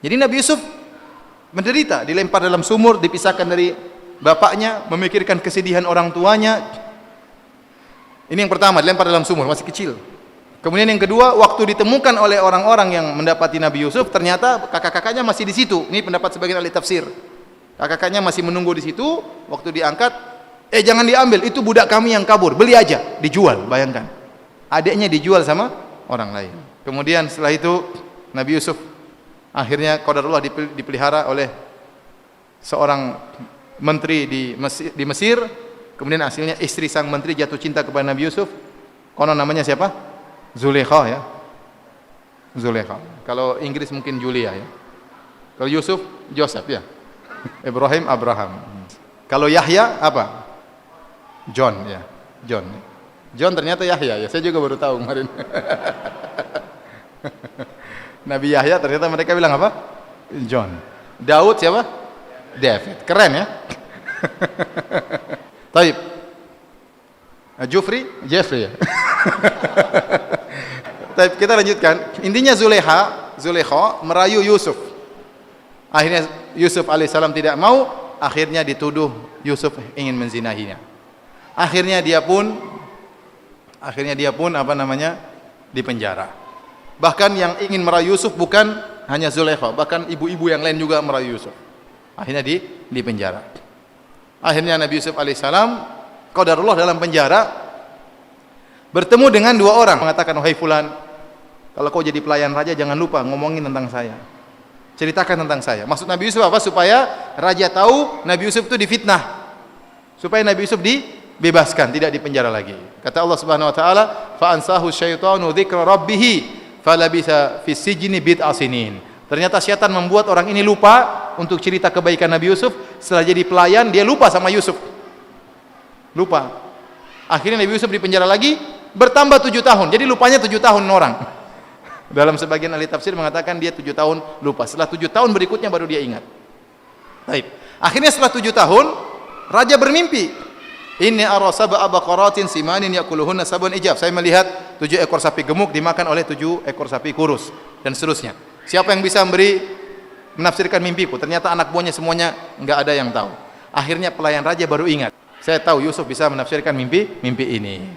Jadi Nabi Yusuf menderita, dilempar dalam sumur, dipisahkan dari bapaknya, memikirkan kesedihan orang tuanya. Ini yang pertama, dilempar dalam sumur, masih kecil. Kemudian yang kedua, waktu ditemukan oleh orang-orang yang mendapati Nabi Yusuf, ternyata kakak-kakaknya masih di situ. Ini pendapat sebagian ahli tafsir. Kakak-kakaknya masih menunggu di situ. Waktu diangkat, jangan diambil, itu budak kami yang kabur, beli aja, dijual. Bayangkan, adiknya dijual sama orang lain. Kemudian setelah itu Nabi Yusuf akhirnya qadarullah dipelihara oleh seorang menteri di Mesir. Kemudian hasilnya istri sang menteri jatuh cinta kepada Nabi Yusuf. Konon namanya siapa? Zulekha ya. Zulekha. Kalau Inggris mungkin Julia ya. Kalau Yusuf, Joseph ya. Ibrahim, Abraham. Kalau Yahya apa? John ya. John. John ternyata Yahya ya. Saya juga baru tahu kemarin. Nabi Yahya ternyata mereka bilang apa? John. Daud siapa? David. Keren ya. Taib. Jeffrey ya. Taib, kita lanjutkan. Intinya Zulekha merayu Yusuf. Akhirnya Yusuf alaihissalam tidak mau, akhirnya dituduh Yusuf ingin menzinahinya. Akhirnya dia pun dipenjara. Bahkan yang ingin merayu Yusuf bukan hanya Zulekha, bahkan ibu-ibu yang lain juga merayu Yusuf. Akhirnya dipenjara. Akhirnya Nabi Yusuf alaihissalam qadarullah dalam penjara bertemu dengan dua orang, mengatakan, wahai fulan, kalau kau jadi pelayan raja jangan lupa ngomongin tentang saya, ceritakan tentang saya. Maksud Nabi Yusuf apa? Supaya raja tahu Nabi Yusuf itu difitnah, supaya Nabi Yusuf dibebaskan, tidak dipenjara lagi. Kata Allah Subhanahu wa taala, fa ansahu syaitanu dzikra rabbih falabisa fis sijni bid'a sinin. Ternyata syaitan membuat orang ini lupa untuk cerita kebaikan Nabi Yusuf. Setelah jadi pelayan dia lupa sama Yusuf, lupa. Akhirnya Nabi Yusuf dipenjara lagi, bertambah 7 tahun. Jadi lupanya 7 tahun orang. Dalam sebagian ahli tafsir mengatakan dia 7 tahun lupa. Setelah 7 tahun berikutnya baru dia ingat. Baik. Akhirnya setelah 7 tahun, raja bermimpi. Inni ara sab'a baqaratin simanin yakuluhunna sab'un ijab. Saya melihat 7 ekor sapi gemuk dimakan oleh 7 ekor sapi kurus dan seterusnya. Siapa yang bisa menafsirkan mimpiku? Ternyata anak buahnya semuanya enggak ada yang tahu. Akhirnya pelayan raja baru ingat. Saya tahu Yusuf bisa menafsirkan mimpi ini.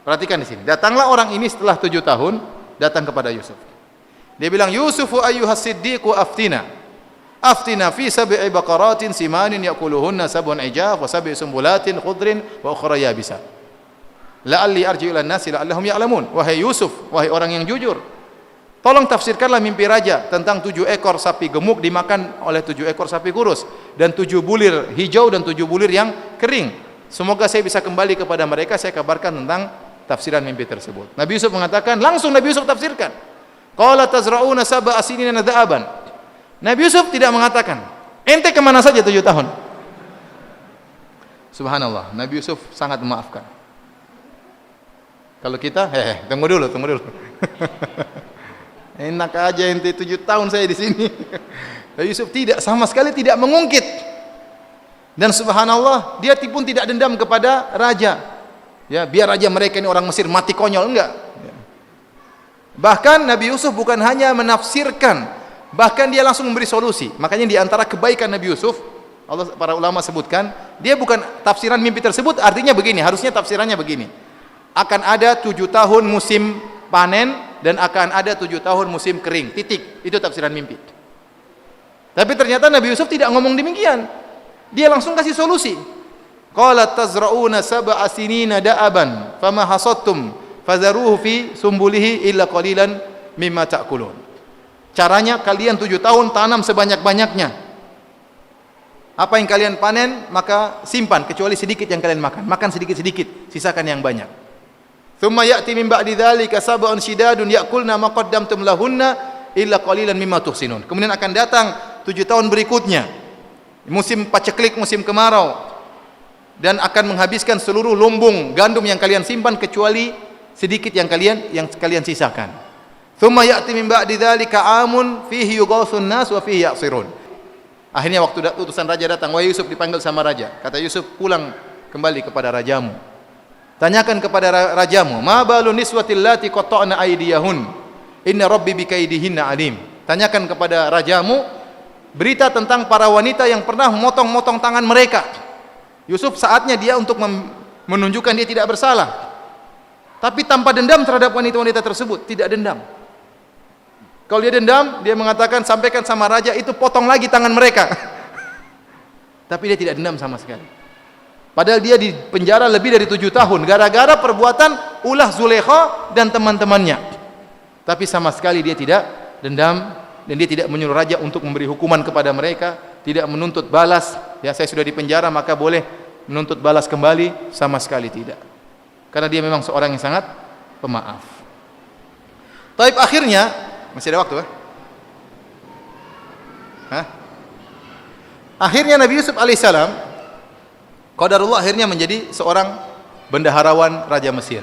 Perhatikan di sini. Datanglah orang ini setelah 7 tahun datang kepada Yusuf. Dia bilang, Yusufu ayyuhas siddiqu aftina fi sab'i baqaratin simanin yakuluhunna sab'un ijaf wa sab'i sumbulatin khudrin wa ukhra yabisa. La'alli arji'u ilan nasi la'allahum ya'lamun. Wahai Yusuf, wahai orang yang jujur, tolong tafsirkanlah mimpi raja tentang 7 ekor sapi gemuk dimakan oleh 7 ekor sapi kurus dan 7 bulir hijau dan 7 bulir yang kering. Semoga saya bisa kembali kepada mereka, saya kabarkan tentang tafsiran mimpi tersebut. Nabi Yusuf mengatakan, langsung Nabi Yusuf tafsirkan. Qala tazra'una sab'a sinina da'aban. Nabi Yusuf tidak mengatakan, ente kemana saja 7 tahun? Subhanallah, Nabi Yusuf sangat memaafkan. Kalau kita, tunggu dulu. Enak aja ente 7 tahun saya di sini. Nabi Yusuf tidak, sama sekali tidak mengungkit. Dan subhanallah, dia pun tidak dendam kepada raja. Ya, biar raja mereka ini orang Mesir mati konyol, enggak. Bahkan Nabi Yusuf bukan hanya menafsirkan, bahkan dia langsung memberi solusi. Makanya di antara kebaikan Nabi Yusuf, para ulama sebutkan, dia bukan tafsiran mimpi tersebut artinya begini, harusnya tafsirannya begini. Akan ada 7 tahun musim panen dan akan ada 7 tahun musim kering. Titik. Itu tafsiran mimpi. Tapi ternyata Nabi Yusuf tidak ngomong demikian. Dia langsung kasih solusi. Qala tazra'una sab'a sinina da'aban fama hasadtum fadharuhu fi sumbulihi illa qalilan mimma ta'kulun. Caranya kalian 7 tahun tanam sebanyak-banyaknya. Apa yang kalian panen maka simpan kecuali sedikit yang kalian makan. Makan sedikit-sedikit, sisakan yang banyak. Thumma ya'ti min ba'di dzalika sab'un shidadun ya'kulna ma qaddamtum lahunna illa qalilan mimma tuhsinun. Kemudian akan datang 7 tahun berikutnya, musim paceklik, musim kemarau, dan akan menghabiskan seluruh lumbung gandum yang kalian simpan kecuali sedikit yang kalian sisakan. Thumma ya'ti min ba'di dzalika 'amun fihi yughathun nas wa fihi ya'sirun. Akhirnya waktu utusan raja datang, wahai Yusuf, dipanggil sama raja. Kata Yusuf, pulang kembali kepada rajamu. Tanyakan kepada rajamu, ma balu niswatil lati qatta'na aydiyahun inna rabbi bikaidihinna alim. tanyakan kepada rajamu berita tentang para wanita yang pernah memotong-motong tangan mereka. Yusuf saatnya dia untuk menunjukkan dia tidak bersalah, tapi tanpa dendam terhadap wanita-wanita tersebut, tidak dendam. Kalau dia dendam, dia mengatakan sampaikan sama raja itu, potong lagi tangan mereka. Tapi dia tidak dendam sama sekali. Padahal dia di penjara lebih dari 7 tahun gara-gara perbuatan ulah Zulaikha dan teman-temannya. Tapi sama sekali dia tidak dendam, dan dia tidak menyuruh raja untuk memberi hukuman kepada mereka, tidak menuntut balas. Ya, saya sudah di penjara maka boleh menuntut balas kembali, sama sekali tidak. Karena dia memang seorang yang sangat pemaaf. Taib akhirnya, masih ada waktu ya? Hah? Akhirnya Nabi Yusuf alaihissalam, qadarullah, akhirnya menjadi seorang bendaharawan Raja Mesir,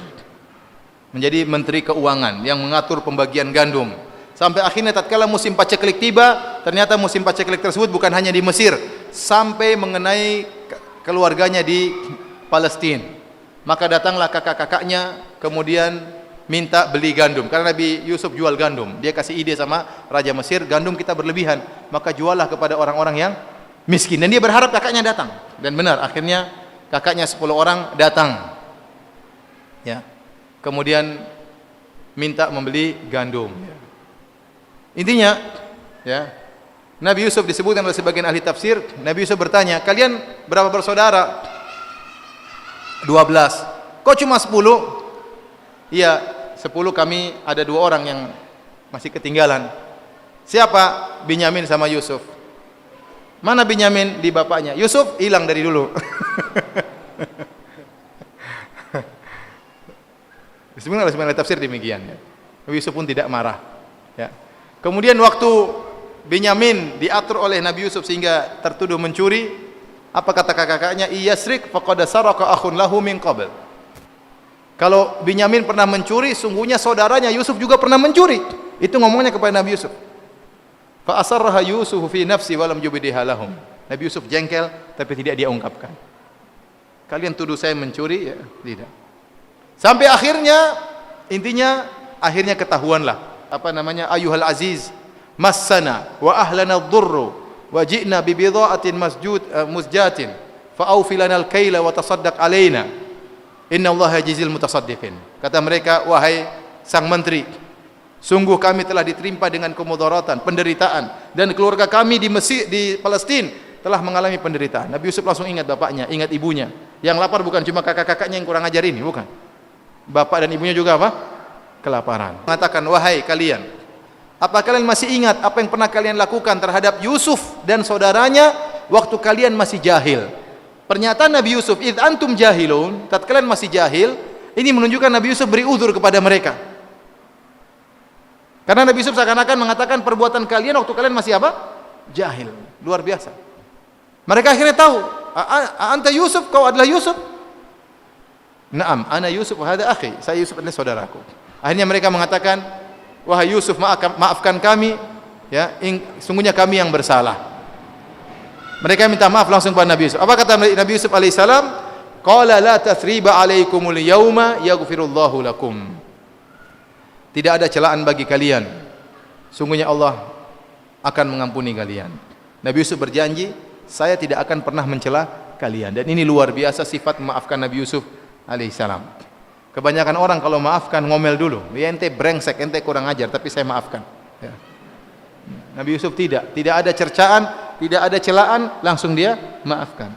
menjadi menteri keuangan yang mengatur pembagian gandum. Sampai akhirnya tatkala musim paceklik tiba, ternyata musim paceklik tersebut bukan hanya di Mesir, sampai mengenai keluarganya di Palestina. Maka datanglah kakak-kakaknya kemudian minta beli gandum, karena Nabi Yusuf jual gandum. Dia kasih ide sama Raja Mesir, gandum kita berlebihan, maka juallah kepada orang-orang yang miskin. Dan dia berharap kakaknya datang. Dan benar, akhirnya kakaknya 10 orang datang. Ya. Kemudian minta membeli gandum. Intinya, ya, Nabi Yusuf disebutkan oleh sebagian ahli tafsir, Nabi Yusuf bertanya, kalian berapa bersaudara? 12. Kok cuma 10? Iya, 10 kami ada 2 orang yang masih ketinggalan. Siapa? Binyamin sama Yusuf. Mana Binyamin? Di bapaknya. Yusuf hilang dari dulu. Sebenarnya sebenarnya tafsir demikian. Ya. Nabi Yusuf pun tidak marah. Ya. Kemudian waktu Binyamin diatur oleh Nabi Yusuf sehingga tertuduh mencuri, apa kata kakak-kakaknya? Iyasrik faqad saraka akhun lahu min qabl. Kalau Binyamin pernah mencuri, sungguhnya saudaranya Yusuf juga pernah mencuri. Itu ngomongnya kepada Nabi Yusuf. Fa asarraha Yusuf fi nafsi wa lam yubdiha lahum. Nabi Yusuf jengkel tapi tidak dia ungkapkan. Kalian tuduh saya mencuri, ya, tidak. Sampai akhirnya, intinya akhirnya ketahuanlah. Apa namanya? Ayuhal aziz, massana wa ahlana ad-durru wa ji'na bi bidha'atin musjatin fa awfi lana al-kaila wa tasaddaq alaina. Inna Allah yajzil mutasaddiqin. Kata mereka, wahai sang menteri, sungguh kami telah ditimpa dengan kemudaratan, penderitaan, dan keluarga kami di Mesir, di Palestina telah mengalami penderitaan. Nabi Yusuf langsung ingat bapaknya, ingat ibunya. Yang lapar bukan cuma kakak-kakaknya yang kurang ajar ini, bukan. Bapak dan ibunya juga apa? Kelaparan. Mengatakan, wahai kalian, apa kalian masih ingat apa yang pernah kalian lakukan terhadap Yusuf dan saudaranya waktu kalian masih jahil? Pernyataan Nabi Yusuf, id antum jahilun, tatkala kalian masih jahil, ini menunjukkan Nabi Yusuf beri uzur kepada mereka. Karena Nabi Yusuf seakan-akan mengatakan perbuatan kalian waktu kalian masih apa? Jahil. Luar biasa. Mereka akhirnya tahu, anta Yusuf, kau adalah Yusuf? Naam, ana Yusuf wa hada akhi. Saya Yusuf adalah saudaraku. Akhirnya mereka mengatakan, wahai Yusuf, maafkan kami, ya, sungguhnya kami yang bersalah. Mereka minta maaf langsung kepada Nabi Yusuf. Apa kata Nabi Yusuf alaihissalam? Qala la tathriba alaikumul yawma yaghfirullahu lakum. Tidak ada celaan bagi kalian. Sungguhnya Allah akan mengampuni kalian. Nabi Yusuf berjanji, saya tidak akan pernah mencela kalian. Dan ini luar biasa sifat memaafkan Nabi Yusuf alaihissalam. Kebanyakan orang kalau maafkan ngomel dulu. Ya, ente brengsek, ente kurang ajar, tapi saya maafkan. Ya. Nabi Yusuf tidak ada cercaan, tidak ada celaan, langsung dia maafkan.